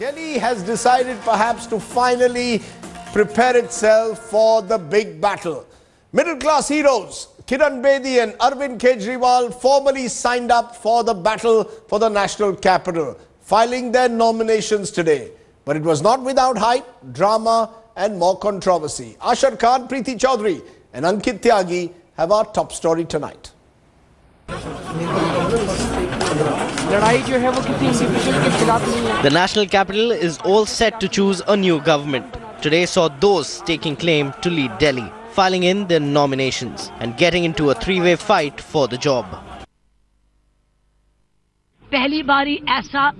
Delhi has decided perhaps to finally prepare itself for the big battle. Middle-class heroes Kiran Bedi and Arvind Kejriwal formally signed up for the battle for the national capital, filing their nominations today. But it was not without hype, drama and more controversy. Ashish Khan, Preeti Chaudhary and Ankit Tyagi have our top story tonight. The national capital is all set to choose a new government. Today saw those taking claim to lead Delhi, filing in their nominations and getting into a three-way fight for the job. पहली बारी ऐसा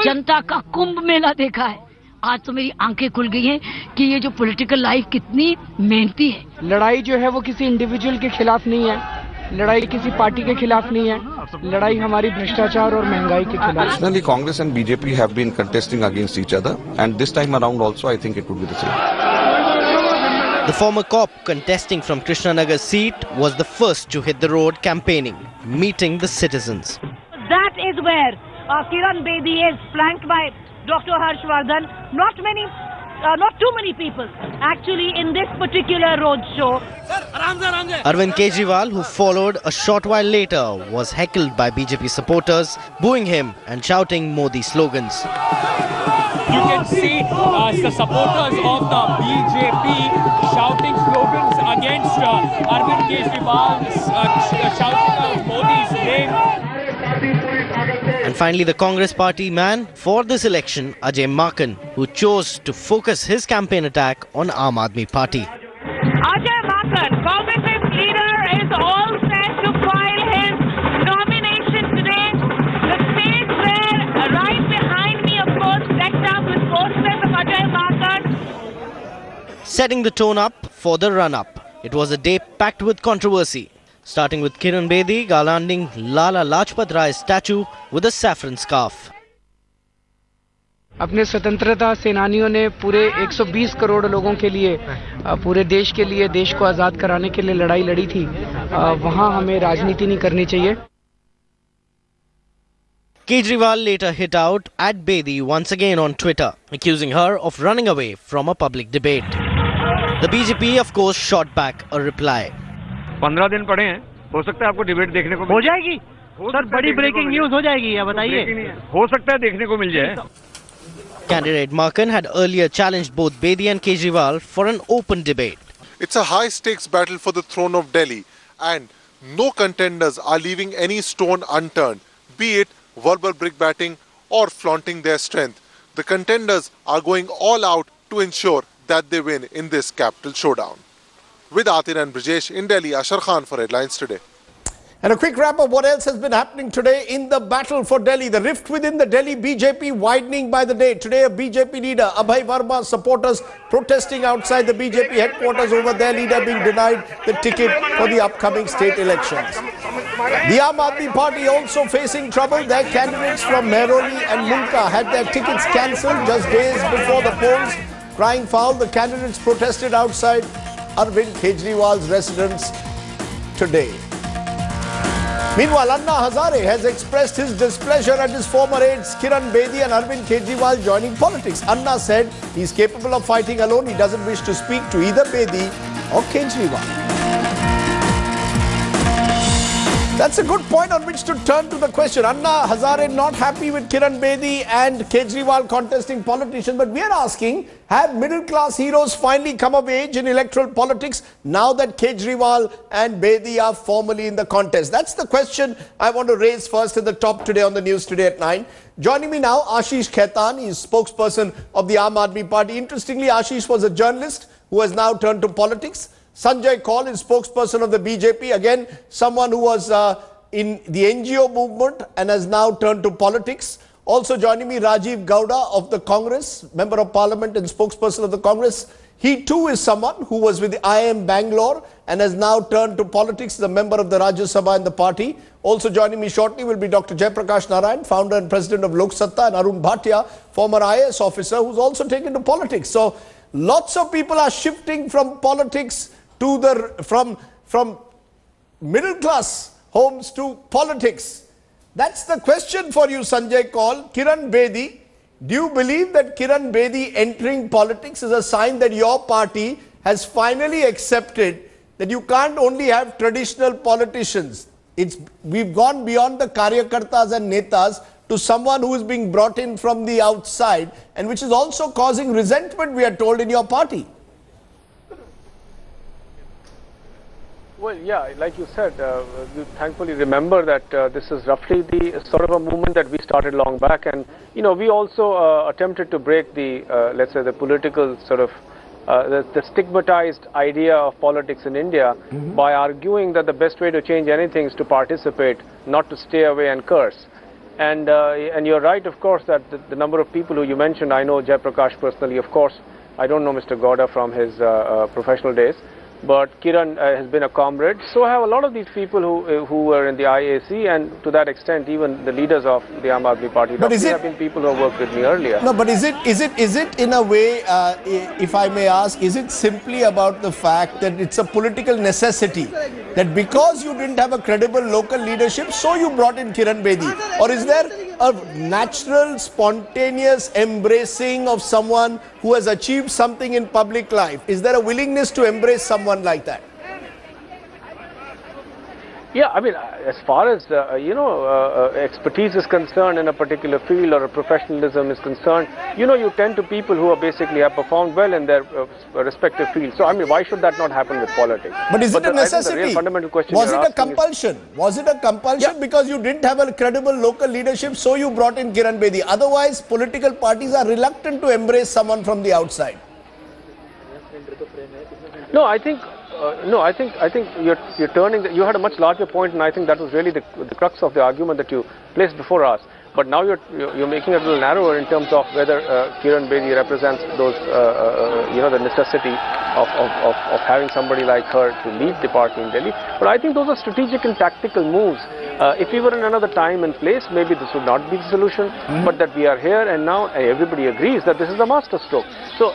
जनता का कुंभ मेला देखा है. आज तो मेरी आंखें खुल गई हैं कि ये जो पॉलिटिकल लाइफ कितनी मेहनती है. लड़ाई जो है वो किसी इंडिविजुअल के खिलाफ नहीं है, लड़ाई किसी पार्टी के खिलाफ नहीं है, लड़ाई हमारी भ्रष्टाचार और महंगाई के खिलाफ. Personally, Congress and BJP have been contesting against each other, and this time around also I think it would be the same. The former cop contesting from Krishnanagar's seat was the first to hit the road campaigning, meeting the citizens. That is where Kiran Bedi is flanked by Dr. Harshvardhan. Not too many people actually in this particular road show. Arvind Kejriwal, who followed a short while later, was heckled by BJP supporters, booing him and shouting Modi slogans. You can see the supporters of the BJP shouting slogans against Arvind Kejriwal, shouting out Modi's name. And finally, the Congress party man for this election, Ajay Makan, who chose to focus his campaign attack on Aadmi party. Ajay Makan, Congress's leader, is all set to file his nomination today. The stage where right behind me, of course, decked up with posters of Ajay Makan. Setting the tone up for the run-up. It was a day packed with controversy. Starting with Kiran Bedi garlanding Lala Lajpat Rai's statue with a saffron scarf. अपने स्वतंत्रता सेनानियों ने पूरे 120 करोड़ लोगों के लिए, पूरे देश के लिए, देश को आज़ाद कराने के लिए लड़ाई लड़ी थी. वहाँ हमें राजनीति नहीं करनी चाहिए. Kejriwal later hit out at Bedi once again on Twitter, accusing her of running away from a public debate. The BJP, of course, shot back a reply. 15 दिन पड़े हैं, हो सकता है आपको डिबेट देखने को हो जाएगी. सर, बड़ी ब्रेकिंग न्यूज़ हो जाएगी, या बताइए. हो सकता है देखने को मिल जाए. Candidate Makan had earlier challenged both Bedi and Kejriwal for an open debate. It's a high-stakes battle for the throne of Delhi, and no contenders are leaving any stone unturned, be it verbal brickbatting or flaunting their strength. The contenders are going all out to ensure that they win in this capital showdown. With Atir and Brijesh in Delhi, Ashish Khan for Headlines Today. And a quick wrap of what else has been happening today in the battle for Delhi. The rift within the Delhi BJP widening by the day. Today, a BJP leader, Abhay Verma, supporters protesting outside the BJP headquarters over their leader being denied the ticket for the upcoming state elections. The Aadmi party also facing trouble. Their candidates from Mehroli and Mulka had their tickets cancelled just days before the polls. Crying foul, the candidates protested outside Arvind Kejriwal's residence today. Meanwhile, Anna Hazare has expressed his displeasure at his former aides Kiran Bedi and Arvind Kejriwal joining politics. Anna said he's capable of fighting alone. He doesn't wish to speak to either Bedi or Kejriwal. That's a good point on which to turn to the question. Anna Hazare not happy with Kiran Bedi and Kejriwal contesting politicians, but we are asking, have middle-class heroes finally come of age in electoral politics now that Kejriwal and Bedi are formally in the contest? That's the question I want to raise first at the top today on the news today at 9. Joining me now, Ashish Khaitan, he is spokesperson of the Aadmi party. Interestingly, Ashish was a journalist who has now turned to politics. Sanjay Kaul is spokesperson of the BJP, again someone who was in the NGO movement and has now turned to politics. Also joining me, Rajiv Gowda of the Congress, member of parliament and spokesperson of the Congress. He too is someone who was with the IIM Bangalore and has now turned to politics, the member of the Rajya Sabha in the party. Also joining me shortly will be Dr. Jaiprakash Narayan, founder and president of Lok Satta, and Arun Bhatia, former IAS officer who's also taken to politics. So lots of people are shifting from politics to from middle class homes to politics. That's the question for you, Sanjay Kaul. Kiran Bedi Do you believe that Kiran Bedi entering politics is a sign that your party has finally accepted that you can't only have traditional politicians? We've gone beyond the karyakartas and netas to someone who is being brought in from the outside, and which is also causing resentment, we are told, in your party. Well, yeah, like you said, you thankfully remember that this is roughly the sort of a movement that we started long back, and we also attempted to break the, let's say, the political sort of the stigmatized idea of politics in India by arguing that the best way to change anything is to participate, not to stay away and curse. And you're right, of course, that the number of people who you mentioned, I know Jayaprakash personally, of course. I don't know Mr. Gowda from his professional days. But Kiran has been a comrade. So have a lot of these people who were in the IAC, and to that extent, even the leaders of the Aam Aadmi Party. But have been people who have worked with me earlier. No, but is it in a way, if I may ask, is it simply about the fact that it's a political necessity, that because you didn't have a credible local leadership, so you brought in Kiran Bedi? Or is there a natural, spontaneous embracing of someone who has achieved something in public life? Is there a willingness to embrace someone like that? Yeah, I mean, as far as, expertise is concerned in a particular field, or a professionalism is concerned, you tend to people who are basically have performed well in their respective fields. So, I mean, why should that not happen with politics? But is it a necessity? The real fundamental question was it a compulsion? Was it a compulsion because you didn't have a credible local leadership, so you brought in Kiran Bedi? Otherwise, political parties are reluctant to embrace someone from the outside. No, I think you're turning. You had a much larger point, and I think that was really the crux of the argument that you placed before us. But now you're making it a little narrower in terms of whether Kiran Bedi represents those, the necessity of having somebody like her to lead the party in Delhi. But I think those are strategic and tactical moves. If we were in another time and place, maybe this would not be the solution. But that we are here and now, everybody agrees that this is a masterstroke. So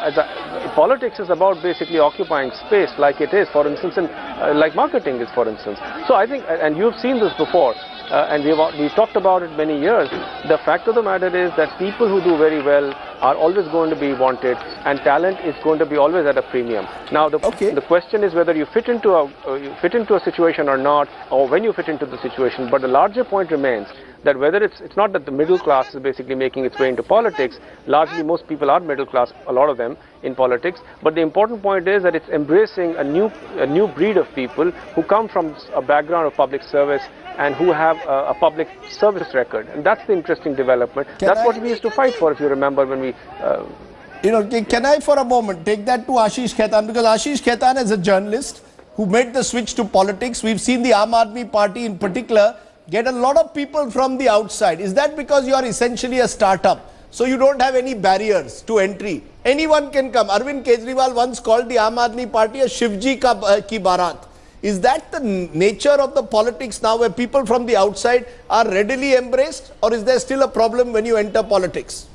politics is about basically occupying space, like it is, for instance, and like marketing is, for instance. So I think, and you've seen this before. And we've talked about it many years. The fact of the matter is that people who do very well are always going to be wanted, and talent is going to be always at a premium. Now the question is whether you fit into a situation or not, or when you fit into the situation. But the larger point remains that whether it's not that the middle class is basically making its way into politics. Largely, most people are middle class, a lot of them in politics. But the important point is that it's embracing a new breed of people who come from a background of public service and who have a public service record. And that's the interesting development. That's what we used to fight for, if you remember, when we... can I for a moment take that to Ashish Khaitan? Because Ashish Khaitan is a journalist who made the switch to politics. We've seen the Aam Aadmi Party in particular get a lot of people from the outside. Is that because you are essentially a startup? So you don't have any barriers to entry. Anyone can come. Arvind Kejriwal once called the Aam Aadmi Party a Shivji ki Bharat. Is that the nature of the politics now, where people from the outside are readily embraced, or is there still a problem when you enter politics?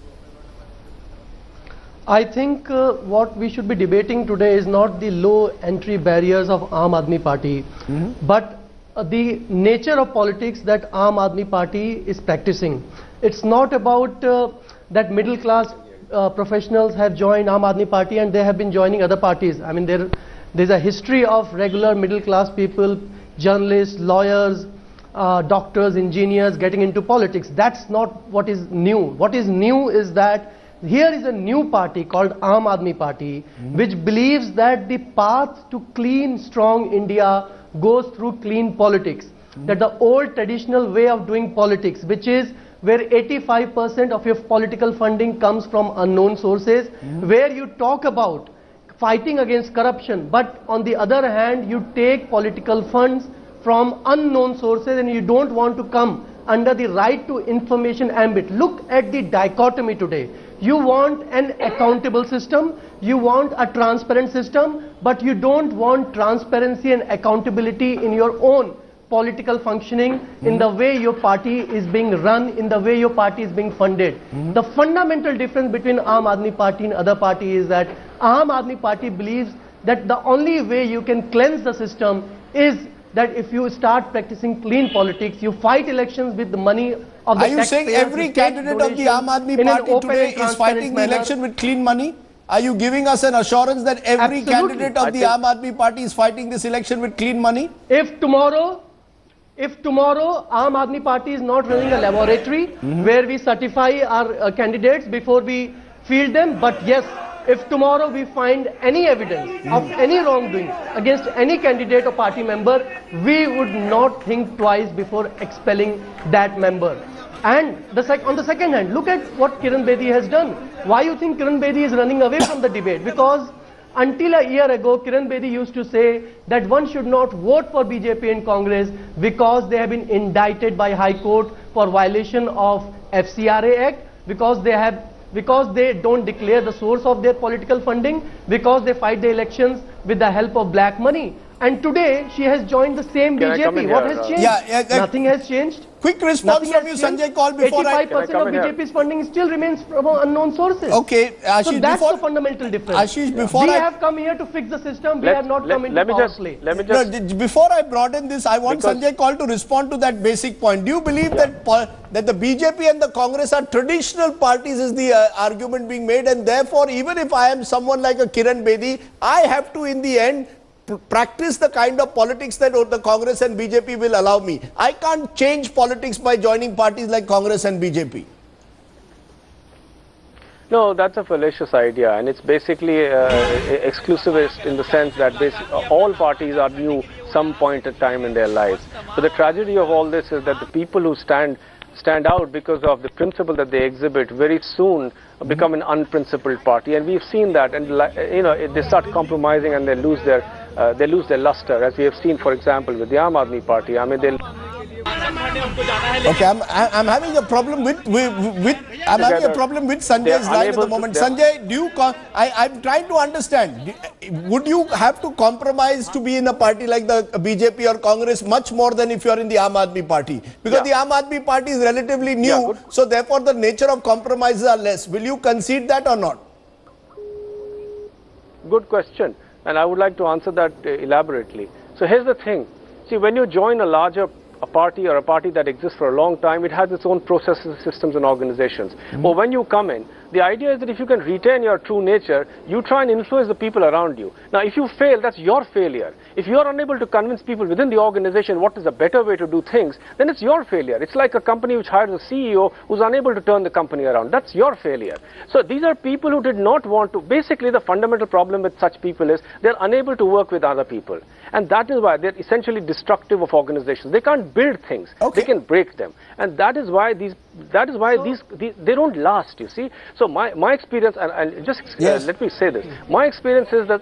I think what we should be debating today is not the low entry barriers of Aam Aadmi Party, but the nature of politics that Aam Aadmi Party is practicing. It's not about that middle class professionals have joined Aam Aadmi Party and they have been joining other parties. I mean, there's a history of regular middle class people, journalists, lawyers, doctors, engineers getting into politics. That's not what is new. What is new is that here is a new party called Aam Aadmi Party, which believes that the path to clean, strong India goes through clean politics. That the old traditional way of doing politics, which is where 85% of your political funding comes from unknown sources, where you talk about fighting against corruption, but on the other hand, you take political funds from unknown sources and you don't want to come under the right to information ambit. Look at the dichotomy today. You want an accountable system, you want a transparent system, but you don't want transparency and accountability in your own political functioning, in the way your party is being run, in the way your party is being funded. The fundamental difference between Aam Aadmi Party and other parties is that Aam Aadmi Party believes that the only way you can cleanse the system is that if you start practicing clean politics, you fight elections with the money of the Are you saying every candidate of the Aam Aadmi Party today is fighting the election with clean money? Are you giving us an assurance that every candidate of the Aam Aadmi Party is fighting this election with clean money? If tomorrow Aam Aadmi Party is not running a laboratory where we certify our candidates before we field them, but yes, if tomorrow we find any evidence of any wrongdoing against any candidate or party member, we would not think twice before expelling that member. And on the second hand, look at what Kiran Bedi has done. Why you think Kiran Bedi is running away from the debate? Because until a year ago, Kiran Bedi used to say that one should not vote for BJP and Congress because they have been indicted by High Court for violation of FCRA Act, because they don't declare the source of their political funding, because they fight the elections with the help of black money. And today she has joined the same BJP. What has changed? Nothing has changed. Quick response from you, Sanjay. Call before 85% of BJP's funding still remains from unknown sources. Okay, Ashish, so that's the fundamental difference. Ashish, before we have come here to fix the system. We have not come into power play. Before I broaden this, I want Sanjay Kaul to respond to that basic point. Do you believe that the BJP and the Congress are traditional parties, is the argument being made, and therefore even if I am someone like a Kiran Bedi, I have to in the end practice the kind of politics that the Congress and BJP will allow me? I can't change politics by joining parties like Congress and BJP. No, that's a fallacious idea, and it's basically exclusivist in the sense that all parties are new some point in time in their lives. But the tragedy of all this is that the people who stand out because of the principle that they exhibit very soon become an unprincipled party, and we've seen that, and they start compromising and they lose their luster, as we have seen, for example, with the Aam Aadmi Party. I mean, they'll. Okay, I'm having a problem with Sanjay's line at the moment. Sanjay, I'm trying to understand. Would you have to compromise to be in a party like the BJP or Congress much more than if you are in the Aam Aadmi Party? Because the Aam Aadmi Party is relatively new, so therefore the nature of compromises are less. Will you concede that or not? Good question, and I would like to answer that elaborately. So here's the thing. See, when you join a larger party or a party that exists for a long time, it has its own processes, systems and organizations. But when you come in, the idea is that if you can retain your true nature, you try and influence the people around you. Now, if you fail, that's your failure. If you are unable to convince people within the organization what is a better way to do things, then it's your failure. It's like a company which hires a CEO who's unable to turn the company around. That's your failure. So these are people who did not want to. Basically, the fundamental problem with such people is they're unable to work with other people. And that is why they're essentially destructive of organizations. They can't build things. They can break them. And that is why these they don't last, you see. So my experience, and just let me say this. My experience is that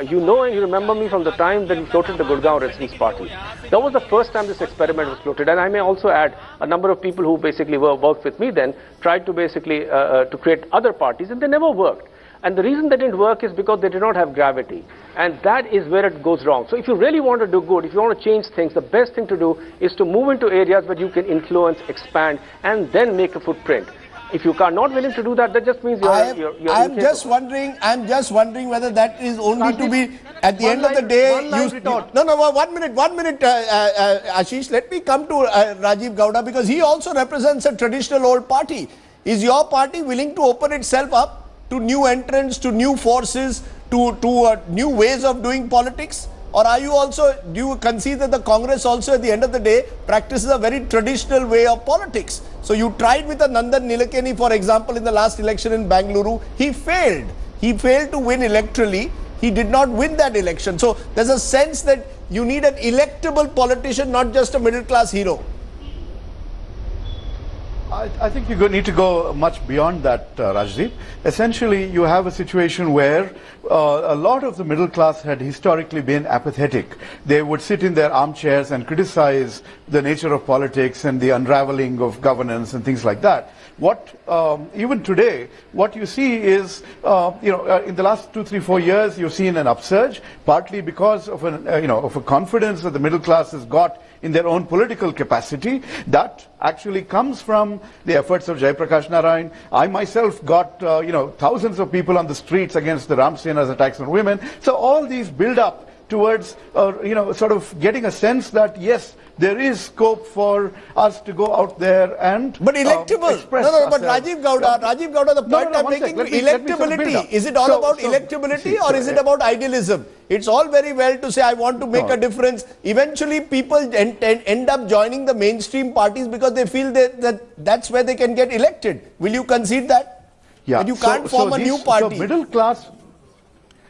you know and you remember me from the time that we floated the Gurgaon Residents Party. That was the first time this experiment was floated. And I may also add a number of people who basically worked with me then tried to basically to create other parties, and they never worked. And the reason they didn't work is because they did not have gravity. And that is where it goes wrong. So if you really want to do good, if you want to change things, the best thing to do is to move into areas where you can influence, expand, and then make a footprint. If you are not willing to do that, that just means you're I'm just wondering whether that is only to be at the end of the day. No, one minute, Ashish. Let me come to Rajiv Gowda, because he also represents a traditional old party. Is your party willing to open itself up to new entrants, to new forces, to new ways of doing politics? Or are you also, do you concede that the Congress also at the end of the day practices a very traditional way of politics? So you tried with a Nandan Nilekani, for example, in the last election in Bangalore. He failed. He failed to win electorally. He did not win that election. So there's a sense that you need an electable politician, not just a middle class hero. I think you need to go much beyond that, Rajdeep. Essentially, you have a situation where a lot of the middle class had historically been apathetic. They would sit in their armchairs and criticize the nature of politics and the unraveling of governance and things like that. Even today, what you see is, in the last 2, 3, 4 years, you've seen an upsurge, partly because of a confidence that the middle class has got in their own political capacity. That actually comes from the efforts of Jaiprakash Narayan. I myself got, thousands of people on the streets against the Ram Sena's attacks on women. So all these build up towards, sort of getting a sense that, yes, there is scope for us to go out there and but electable. But Rajiv Gowda, the point I'm making, electability. Is it all about electability or is it about idealism? It's all very well to say, I want to make a difference. Eventually, people end up joining the mainstream parties because they feel that's where they can get elected. Will you concede that? Yeah. But you can't form a new party.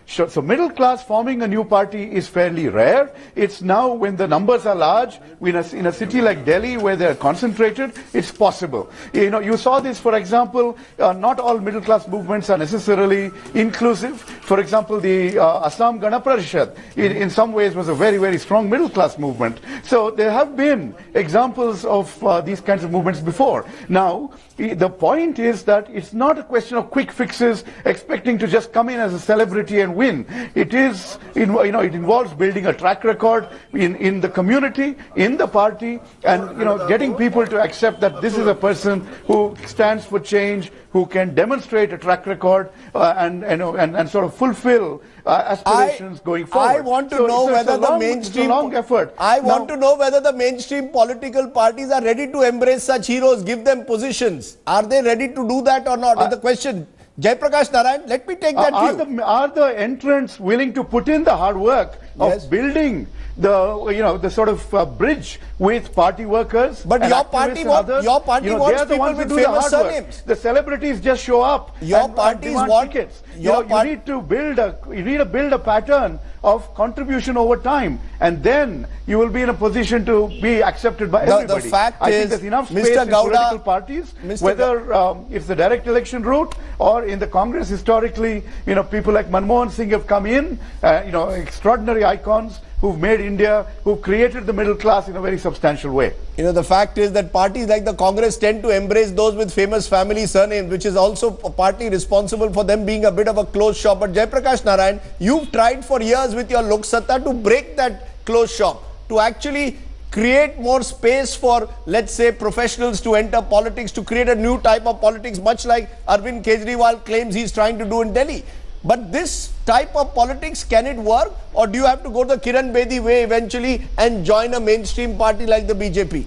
So middle class forming a new party is fairly rare. It's now when the numbers are large, in a city like Delhi where they're concentrated, it's possible. You saw this, for example, not all middle class movements are necessarily inclusive. For example, the Assam Gana Parishad in some ways was a very, very strong middle class movement. So there have been examples of these kinds of movements before. Now, the point is that it's not a question of quick fixes, expecting to just come in as a celebrity and win. It is, it involves building a track record in the community, in the party, and getting people to accept that this is a person who stands for change, who can demonstrate a track record and sort of fulfill aspirations going forward. I want to know whether the mainstream want to know whether the mainstream political parties are ready to embrace such heroes, give them positions. Are they ready to do that or not? Is the question. Jaiprakash Narayan, let me take that view. Are the entrants willing to put in the hard work of building the sort of bridge with party workers? But your party wants people with famous surnames. The celebrities just show up. Your parties want tickets. You need to build a pattern of contribution over time, and then you will be in a position to be accepted by everybody. The fact I is, think there's enough space in political parties, whether it's the direct election route or in the Congress. Historically, people like Manmohan Singh have come in, extraordinary icons who've made India, who've created the middle class in a very substantial way. The fact is that parties like the Congress tend to embrace those with famous family surnames, which is also partly responsible for them being a bit of a closed shop. But Jaiprakash Narayan, you've tried for years with your Lok Satta to break that closed shop, to actually create more space for, let's say, professionals to enter politics, to create a new type of politics, much like Arvind Kejriwal claims he's trying to do in Delhi. But this type of politics, can it work? Or do you have to go the Kiran Bedi way eventually and join a mainstream party like the BJP?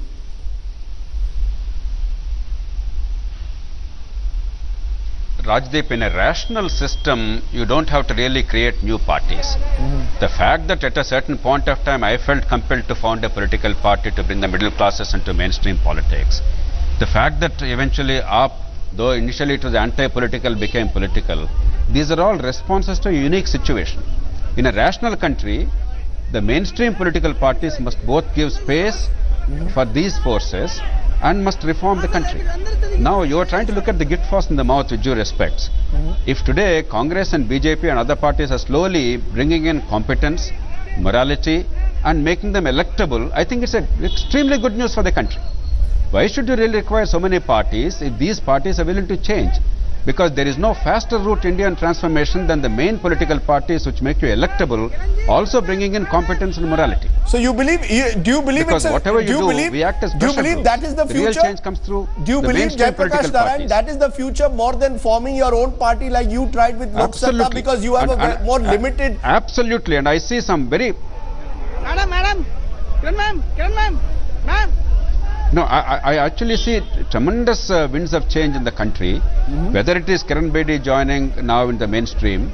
Rajdeep, in a rational system, you don't have to really create new parties. The fact that at a certain point of time I felt compelled to found a political party to bring the middle classes into mainstream politics. The fact that eventually AAP, though initially it was anti-political, became political. These are all responses to a unique situation. In a rational country, the mainstream political parties must both give space for these forces and must reform the country. Now you are trying to look at the gift horse in the mouth with due respects. If today Congress and BJP and other parties are slowly bringing in competence, morality and making them electable, I think it's extremely good news for the country. Why should you really require so many parties if these parties are willing to change? Because there is no faster route to Indian transformation than the main political parties which make you electable, also bringing in competence and morality. So you believe, do you believe because whatever you do, we act as do you believe that is the future? Real change comes through. Do you believe, Jaiprakash Narayan, that is the future more than forming your own party like you tried with Lok Satta, because you have a more limited... Absolutely, and I see some very... Madam, Kiran ma'am. No, I actually see tremendous winds of change in the country, whether it is Kiran Bedi joining now in the mainstream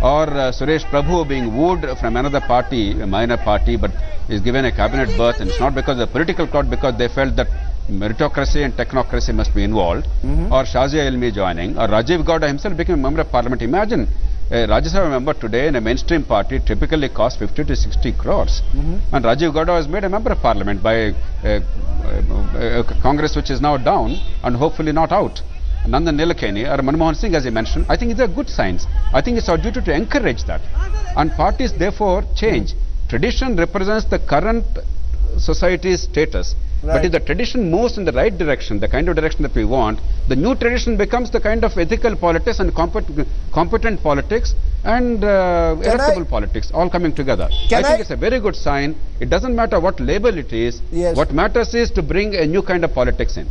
or Suresh Prabhu being wooed from another party, a minor party, but is given a cabinet berth, and it's not because of the political clout, because they felt that meritocracy and technocracy must be involved, or Shazia Ilmi joining, or Rajiv Gowda himself became a member of parliament. Imagine a Rajya Sabha member today in a mainstream party typically costs 50 to 60 crores. And Rajiv Gowda was made a member of parliament by a Congress which is now down and hopefully not out. Nandan Nilekani or Manmohan Singh, as I mentioned, I think these are good signs. I think it's our duty to encourage that. And parties therefore change. Tradition represents the current society's status. But if the tradition moves in the right direction, the kind of direction that we want, the new tradition becomes the kind of ethical politics and competent politics and electable politics all coming together. I think it's a very good sign. It doesn't matter what label it is. What matters is to bring a new kind of politics in.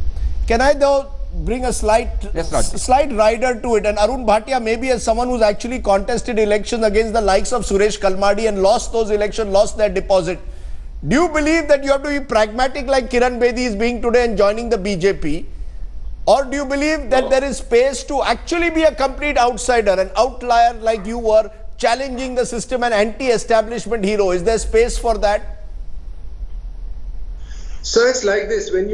Can I though bring a slight rider to it. And Arun Bhatia, maybe as someone who's actually contested elections against the likes of Suresh Kalmadi and lost those elections, lost their deposit. Do you believe that you have to be pragmatic like Kiran Bedi is being today and joining the BJP? Or do you believe that there is space to actually be a complete outsider, an outlier like you were, challenging the system, an anti-establishment hero? Is there space for that? So it's like this, when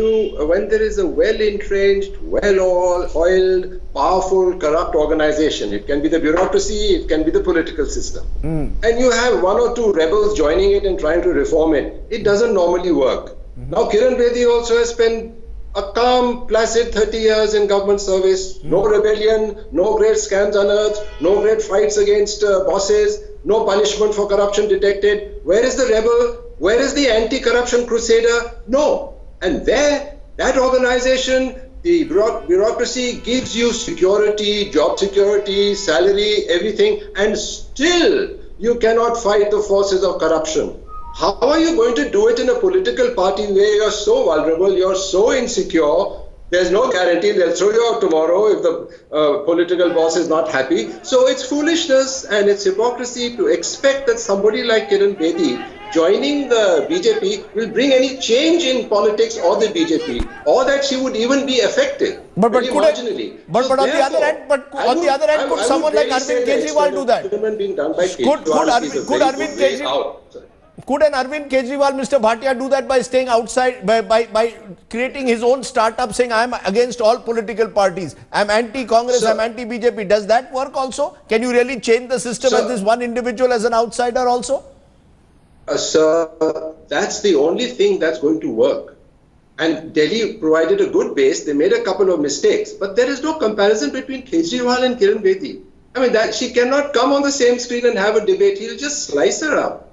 there is a well-entrenched, well-oiled, powerful, corrupt organization, it can be the bureaucracy, it can be the political system, and you have one or two rebels joining it and trying to reform it, it doesn't normally work. Now Kiran Bedi also has spent a calm, placid 30 years in government service, no rebellion, no great scams unearthed, no great fights against bosses, no punishment for corruption detected. Where is the rebel? Where is the anti-corruption crusader? No. And there, that organization, the bureaucracy gives you security, job security, salary, everything, and still you cannot fight the forces of corruption. How are you going to do it in a political party where you're so vulnerable, you're so insecure? There's no guarantee they'll throw you out tomorrow if the political boss is not happy. So it's foolishness and it's hypocrisy to expect that somebody like Kiran Bedi joining the BJP will bring any change in politics or the BJP, or that she would even be effective. But on the other hand, could someone like Arvind Kejriwal do that? Could an Arvind Kejriwal, Mr. Bhatia, do that by staying outside, by creating his own startup, saying I am against all political parties, I am anti-Congress, I am anti-BJP? Does that work also? Can you really change the system as this one individual as an outsider also? Sir, that's the only thing that's going to work. And Delhi provided a good base. They made a couple of mistakes, but there is no comparison between Kejriwal and Kiran Bedi. I mean, that she cannot come on the same screen and have a debate. He'll just slice her up.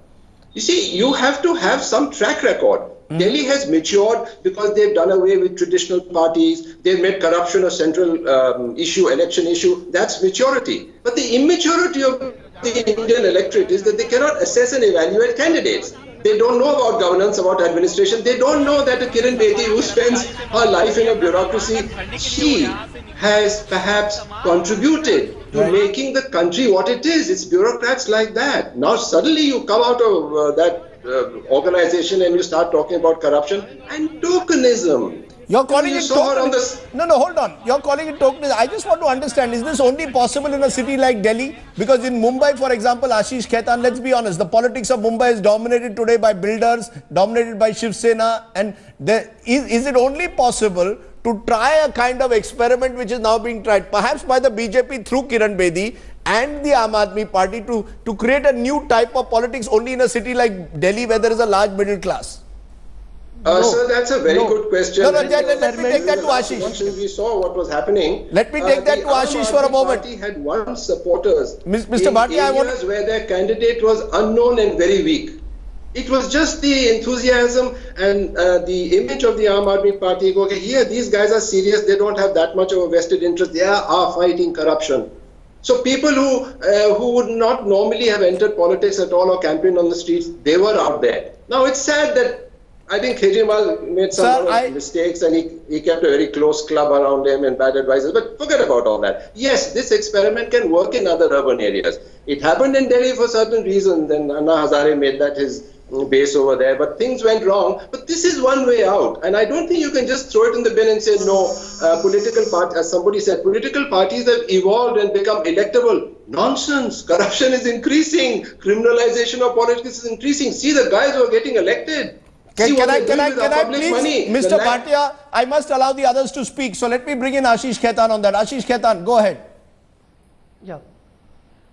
You see, you have to have some track record. Delhi has matured because they've done away with traditional parties. They've made corruption a central election issue. That's maturity. But the immaturity of the Indian electorate is that they cannot assess and evaluate candidates. They don't know about governance, about administration. They don't know that a Kiran Bedi who spends her life in a bureaucracy, she has perhaps contributed to making the country what it is. It's bureaucrats like that. Now suddenly you come out of that organization and you start talking about corruption and tokenism. You're calling it tokenism. No, hold on. You're calling it tokenism. I just want to understand, is this only possible in a city like Delhi? Because in Mumbai, for example, Ashish Khaitan, let's be honest, the politics of Mumbai is dominated today by builders, dominated by Shiv Sena. And is it only possible to try a kind of experiment which is now being tried, perhaps by the BJP through Kiran Bedi and the Aam Aadmi Party, to create a new type of politics only in a city like Delhi where there is a large middle class? So that's a very good question. Let me take that to Ashish. Once we saw what was happening. Let me take that to Ashish for a moment. The Aam Aadmi Party had won supporters Mr. Bhatia, in areas where their candidate was unknown and very weak. It was just the enthusiasm and the image of the Aam Aadmi Party. Okay, here these guys are serious. They don't have that much of a vested interest. They are fighting corruption. So people who would not normally have entered politics at all or campaigned on the streets, they were out there. Now it's sad that I think Kejriwal made some mistakes and he kept a very close club around him and bad advisors. But forget about all that. Yes, this experiment can work in other urban areas. It happened in Delhi for certain reasons, and Anna Hazare made that his base over there. But things went wrong. But this is one way out. And I don't think you can just throw it in the bin and say, no, political parties, as somebody said, political parties have evolved and become electable. Nonsense. Corruption is increasing. Criminalization of politics is increasing. See the guys who are getting elected. Can I please, Mr. Bhatia, I must allow the others to speak. So let me bring in Ashish Khaitan on that. Ashish Khaitan, go ahead.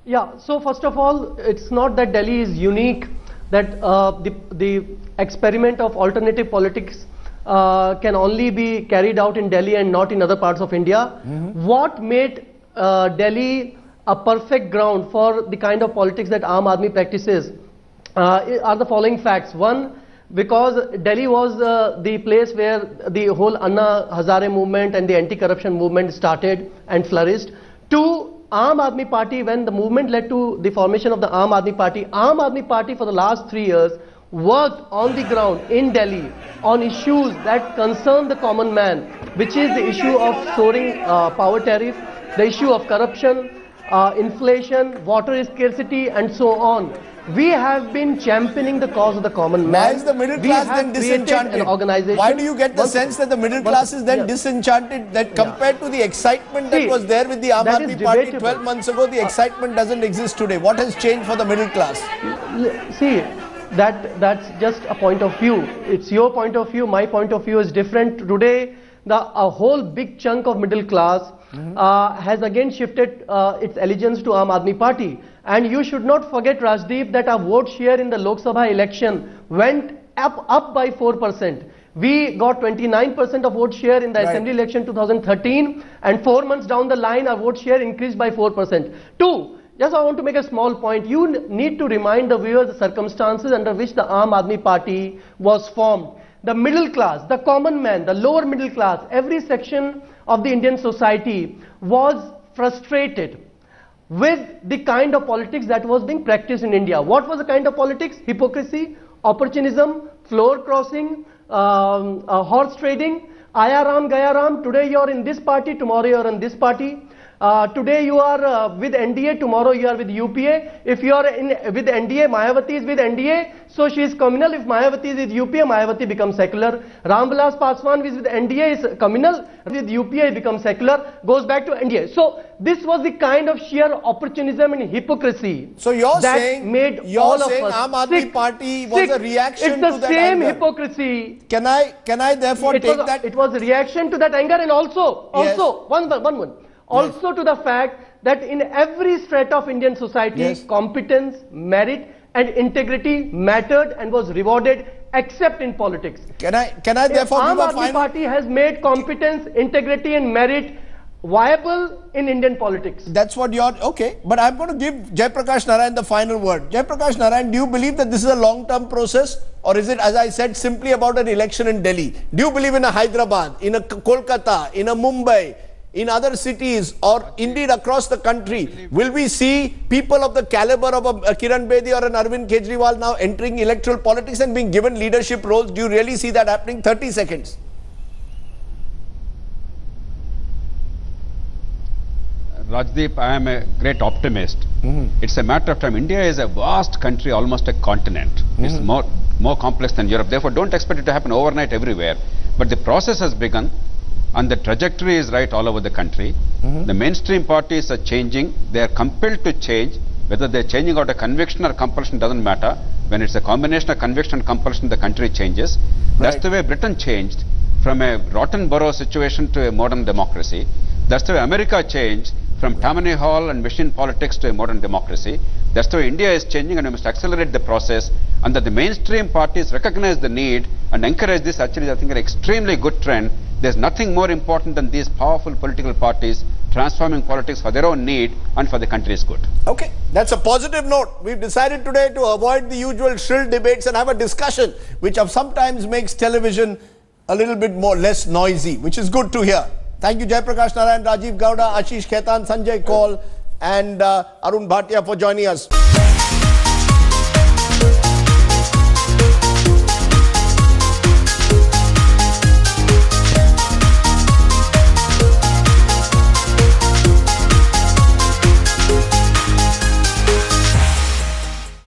Yeah. So first of all, it's not that Delhi is unique, that the experiment of alternative politics can only be carried out in Delhi and not in other parts of India. What made Delhi a perfect ground for the kind of politics that Aam Aadmi practices are the following facts. One, because Delhi was the place where the whole Anna Hazare movement and the anti-corruption movement started and flourished. Two, Aam Aadmi Party, when the movement led to the formation of the Aam Aadmi Party for the last 3 years worked on the ground in Delhi on issues that concern the common man, which is the issue of soaring power tariff, the issue of corruption, inflation, water scarcity, and so on. We have been championing the cause of the common man. Why is the middle class then disenchanted? Why do you get the sense that the middle class is then disenchanted, that compared to the excitement that was there with the Aam Aadmi Party 12 months ago, the excitement doesn't exist today? What has changed for the middle class? See, that's just a point of view. It's your point of view, my point of view is different. Today, a whole big chunk of middle class has again shifted its allegiance to Aam Aadmi Party. And you should not forget, Rajdeep, that our vote share in the Lok Sabha election went up by 4%. We got 29% of vote share in the Assembly election 2013, and 4 months down the line, our vote share increased by 4%. Two, just I want to make a small point. You need to remind the viewers the circumstances under which the Aam Aadmi Party was formed. The middle class, the common man, the lower middle class, every section of the Indian society was frustrated with the kind of politics that was being practiced in India. What was the kind of politics? Hypocrisy, opportunism, floor crossing, horse trading, Aya Ram, Gaya Ram. Today you are in this party, tomorrow you are in this party. Today you are with NDA, tomorrow you are with UPA. If you are with NDA, Mayawati is with NDA, so she is communal. If Mayawati is with UPA, Mayawati becomes secular. Ramvilas Paswan is with NDA, is communal. With UPA, becomes secular, goes back to NDA. So this was the kind of sheer opportunism and hypocrisy. So you're that saying made all of us Aam Aadmi Party was a reaction to that anger? It's the same hypocrisy. Can I therefore take that? It was a reaction to that anger, and also one. Also to the fact that in every strata of Indian society, competence, merit and integrity mattered and was rewarded, except in politics. Can I therefore give a Aam Aadmi Party has made competence, integrity and merit viable in Indian politics. That's what you're... Okay, but I'm going to give Jaiprakash Narayan the final word. Jaiprakash Narayan, do you believe that this is a long-term process, or is it, as I said, simply about an election in Delhi? Do you believe in a Hyderabad, in a Kolkata, in a Mumbai, in other cities, or indeed across the country, will we see people of the caliber of a Kiran Bedi or an Arvind Kejriwal now entering electoral politics and being given leadership roles? Do you really see that happening? 30 seconds. Rajdeep, I am a great optimist. It's a matter of time. India is a vast country, almost a continent. It's more complex than Europe. Therefore, don't expect it to happen overnight everywhere. But the process has begun. And the trajectory is right all over the country. The mainstream parties are changing. They are compelled to change. Whether they are changing out of conviction or compulsion doesn't matter. When it's a combination of conviction and compulsion, the country changes. That's the way Britain changed from a rotten borough situation to a modern democracy. That's the way America changed from Tammany Hall and machine politics to a modern democracy. That's the way India is changing, and we must accelerate the process, and that the mainstream parties recognize the need and encourage this. Actually, I think an extremely good trend. There's nothing more important than these powerful political parties transforming politics for their own need and for the country's good. Okay, that's a positive note. We've decided today to avoid the usual shrill debates and have a discussion which sometimes makes television a little bit less noisy, which is good to hear. Thank you, Jaiprakash Narayan, Rajiv Gowda, Ashish Khaitan, Sanjay Kaul and Arun Bhatia for joining us.